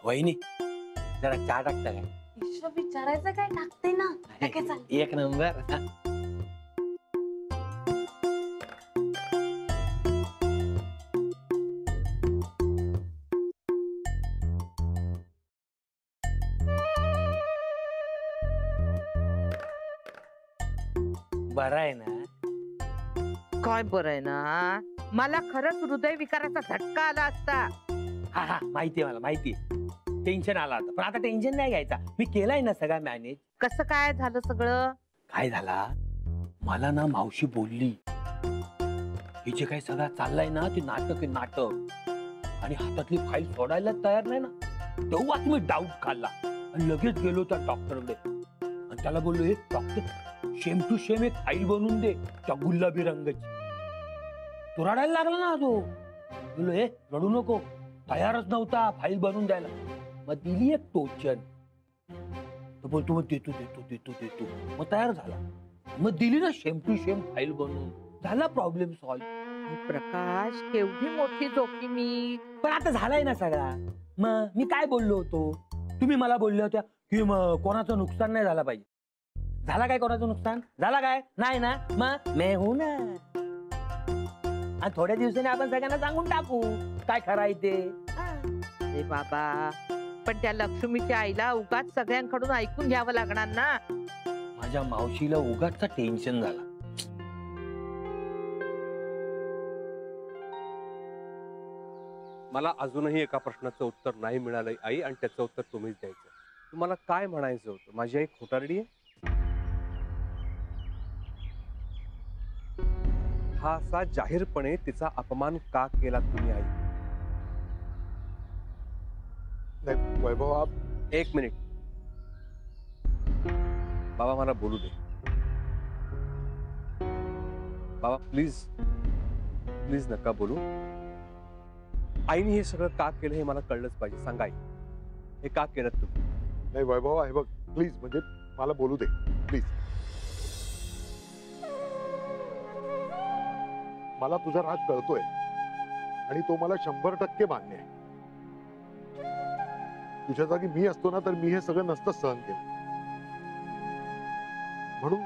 वहिनी जरा चहा टाकता काय? विचारायचं काय टाकते ना. एक नंबर. बरं आहे ना? काय बरं आहे ना. मला खरंच हृदयविकाराचा झटका आला असता. हा हा माहितीये, मला माहितीये. टेन्शन आला आता, पण आता टेन्शन नाही घ्यायचा. मी केलाय ना सगळं मॅनेज. कसं काय झालं सगळं? काय झाला, मला ना मावशी बोलली हे जे काही सगळं चाललंय ना ते नाटक आहे, नाटक. आणि हातातली फाईल सोडायला तयार नाही ना. तेव्हाच मी डाऊट खाल्ला आणि लगेच गेलो त्या डॉक्टरकडे आणि त्याला बोललो, हे डॉक्टर सेम टू सेम एक फाईल बनवून दे त्या गुलाबी रंगाची. तो रडायला लागला ना. तो बोललो, हे रडू नको. तयारच नव्हता फाईल बनवून द्यायला. मग दिली एक टोचन. तो बोलतो मग देतो देतो देतो देतो. मग तयार झाला. मग दिली ना सेम टू सेम फाईल बनवून. झाला प्रॉब्लेम सॉल्व्ह. प्रकाश केवढी मोठी जोखीमी. पण आता झालाय ना सगळा. मग मी काय बोललो होतो, तुम्ही मला बोलल्या होत्या की मग कोणाचं नुकसान नाही झालं पाहिजे. झाला काय कोणाचं नुकसान? झाला काय? नाही ना. मग मैं हूं ना. आणि थोड्या दिवसांनी आपण सगळ्यांना सांगून टाकू काय खरं आहे ते. अरे बाबा, पण त्या लक्ष्मीच्या आईला उगाच सगळ्यांकडून ऐकून घ्यावं लागणार ना. माझ्या मावशीला उगाच टेन्शन झाला. मला अजूनही एका प्रश्नाचं उत्तर नाही मिळालंय आई, आणि त्याचं उत्तर तुम्हीच द्यायचं. तुम्हाला काय म्हणायचं होतं? माझी आई खोटारडी आहे? हा असा जाहीरपणे तिचा अपमान का केला तुम्ही आई? नाही वैभव, एक मिनिट बाबा, मला बोलू दे. बाबा प्लीज प्लीज नका बोलू. आईने हे सगळं का केलं हे मला कळलंच पाहिजे. सांगा आई, हे का केलं तुम्ही? नाही वैभव आहे बघ, प्लीज म्हणजे मला बोलू दे प्लीज. मला तुझा राग कळतोय आणि तो मला 100% मान्य आहे. तुझ्या जागी मी असतो ना तर मी हे सगळं नसतं सहन केलं. म्हणून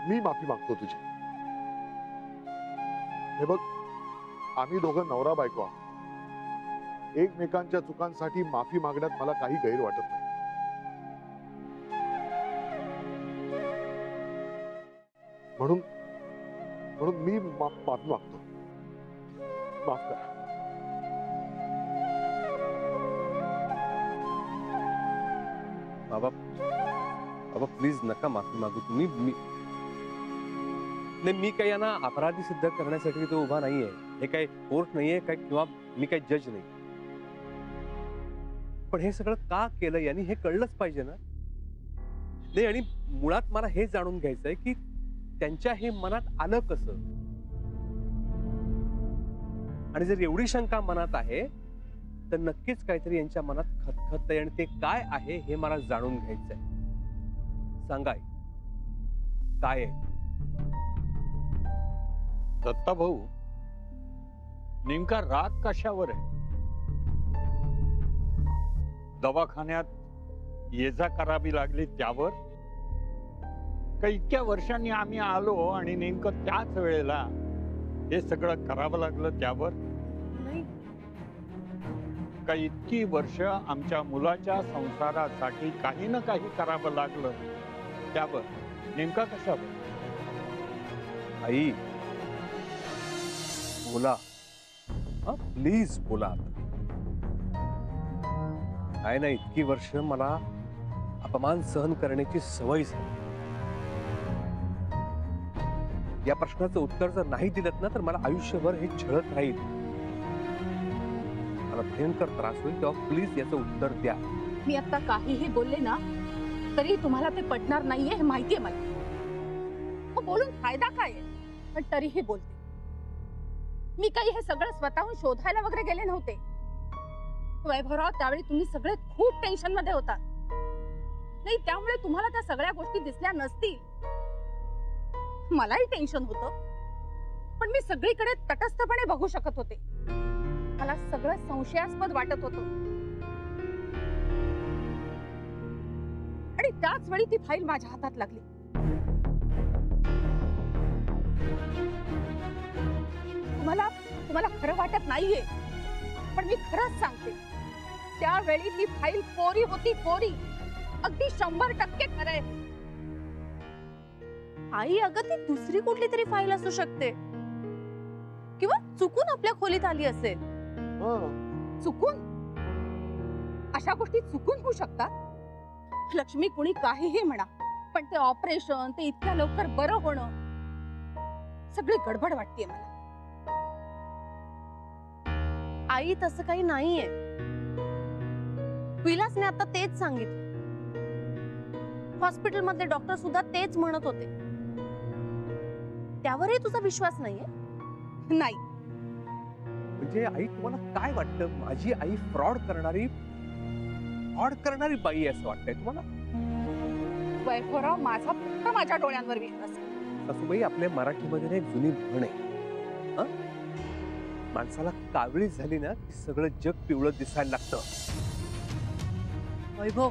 मी माफी मागतो तुझी. हे बघ, आम्ही दोघं नवरा बायको आहोत. एकमेकांच्या चुकांसाठी माफी मागण्यात मला काही गैर वाटत नाही. म्हणून म्हणून मी माफी मागतो. माफ करा. बाबा बाबा प्लीज नका माफी मागू तुम्ही. मी काही यांना अपराधी सिद्ध करण्यासाठी तो उभा नाहीये. हे काही कोर्ट नाहीये काय, किंवा मी काही जज नाही. पण हे सगळं का केलं यांनी हे कळलंच पाहिजे ना. नाही, आणि मुळात मला हे जाणून घ्यायचंय की त्यांच्या हे मनात आलं कसं. आणि जर एवढी शंका मनात आहे तर नक्कीच काहीतरी यांच्या मनात खतखत आहे, आणि ते काय आहे हे मला जाणून घ्यायचंय. सांगा काय आहे? दत्ता भाऊ, नेमका राग कशावर आहे? दवाखान्यात ये जा करावी लागली त्यावर? का इतक्या वर्षांनी आम्ही आलो आणि नेमकं त्याच वेळेला हे सगळं करावं लागलं त्यावर? का इतकी वर्ष आमच्या मुलाच्या संसारासाठी काही ना काही करावं लागलं त्यावर? नेमका कशावर? आई बोला, प्लीज बोला. काय नाही, इतकी वर्ष मला अपमान सहन करण्याची सवय झाली. या प्रश्नाचं उत्तर जर नाही दिलं ना तर मला आयुष्यभर हे छळत राहील. मला भयंकर त्रास होईल. तेव्हा प्लीज याचं उत्तर द्या. मी आता काहीही बोलले ना तरी तुम्हाला ते पटणार नाहीये हे माहितीये मला. मग बोलून फायदा काय आहे? पण तरीही बोलते. मी काही हे सगळं स्वतःहून शोधायला वगैरे गेले नव्हते. वैभवराव, त्यावेळी तुम्ही सगळे खूप टेन्शन मध्ये होता. नाही, त्यामुळे तुम्हाला त्या सगळ्या गोष्टी दिसल्या नसतील. मलाही टेन्शन होतं, पण मी सगळीकडे तटस्थपणे बघू शकत होते. मला सगळं संशयास्पद वाटत होतं. आणि त्याच वेळी ती फाईल माझ्या हातात लागली. तुम्हाला खरं वाटत नाहीये, पण मी खरंच सांगते, त्यावेळी ती फाईल कोरी होती, कोरी. अगदी 100% खरंय. आई, अगं ती दुसरी कुठली तरी फाईल असू शकते किंवा चुकून आपल्या खोलीत आली असेल. चुकून? अशा गोष्टी चुकून होऊ शकतात? लक्ष्मी, कुणी काहीही म्हणा, पण ते ऑपरेशन, ते इतक्या लवकर बरं होणं, सगळी गडबड वाटतेय मला. आई, तसं काही नाहीये. विलासने आता तेच सांगितलं. हॉस्पिटल मधले डॉक्टर सुद्धा तेच म्हणत होते. त्यावरही तुझा विश्वास नाहीये? नाही. म्हणजे आई, तुम्हाला काय वाटतं, माझी आई फ्रॉड करणारी बाई आहे असं वाटतंय तुम्हाला? वैभवराव, माझा फक्त माझ्या डोळ्यांवर विश्वास आहे. सासूबाई, आपल्या मराठीमध्ये ना एक जुनी म्हण आहे, माणसाला कावळी झाली ना की सगळं जग पिवळं दिसायला लागतं. वैभव,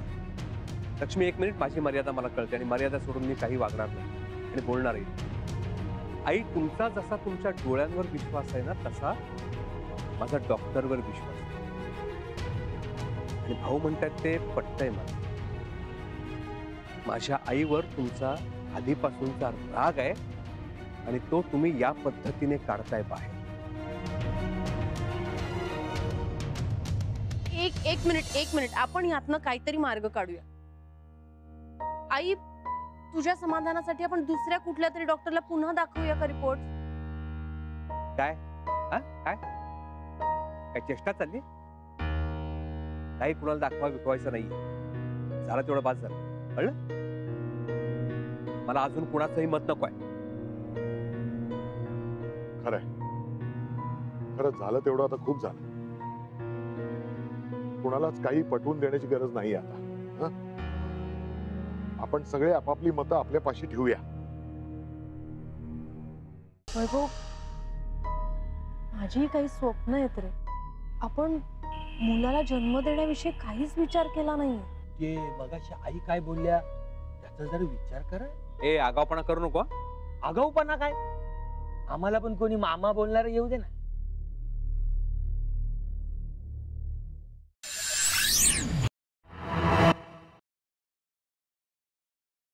लक्ष्मी, एक मिनिट, माझी मर्यादा मला कळते आणि मर्यादा सोडून मी काही वागणार नाही आणि बोलणारही. आई, तुमचा जसा तुमच्या डोळ्यांवर विश्वास आहे ना, तसा माझा डॉक्टरवर विश्वास आहे. आणि भाऊ म्हणतात ते पटतंय मला. माझ्या आईवर तुमचा आधीपासूनचा राग आहे आणि तो तुम्ही या पद्धतीने काढताय बाहेर. एक मिनिट, आपण यातनं काहीतरी मार्ग काढूया. आई, तुझ्या समाधानासाठी आपण दुसऱ्या कुठल्या तरी डॉक्टरला पुन्हा दाखवूया का रिपोर्ट? काय काय काय चेष्टा चालली? काही कुणाला दाखवायचं नाही. झालं तेवढं बाज झालं, कळलं? मला अजून कुणाचंही मत नको आहे. खरंच झालं तेवढं आता खूप झालं. कुणालाच काही पटवून देण्याची गरज नाही आता. आपण सगळे आपापली मतं आपल्यापाशी ठेवूया. वैभव, माझी काही स्वप्न आहेत रे. आपण मुलाला जन्म देण्याविषयी काहीच विचार केला नाही. ते मगाशी आई काय बोलल्या त्याचा जरा विचार करा. ए, आगावपणा करू नको. आगाऊपणा काय? आम्हाला पण कोणी मामा बोलणार येऊ दे ना.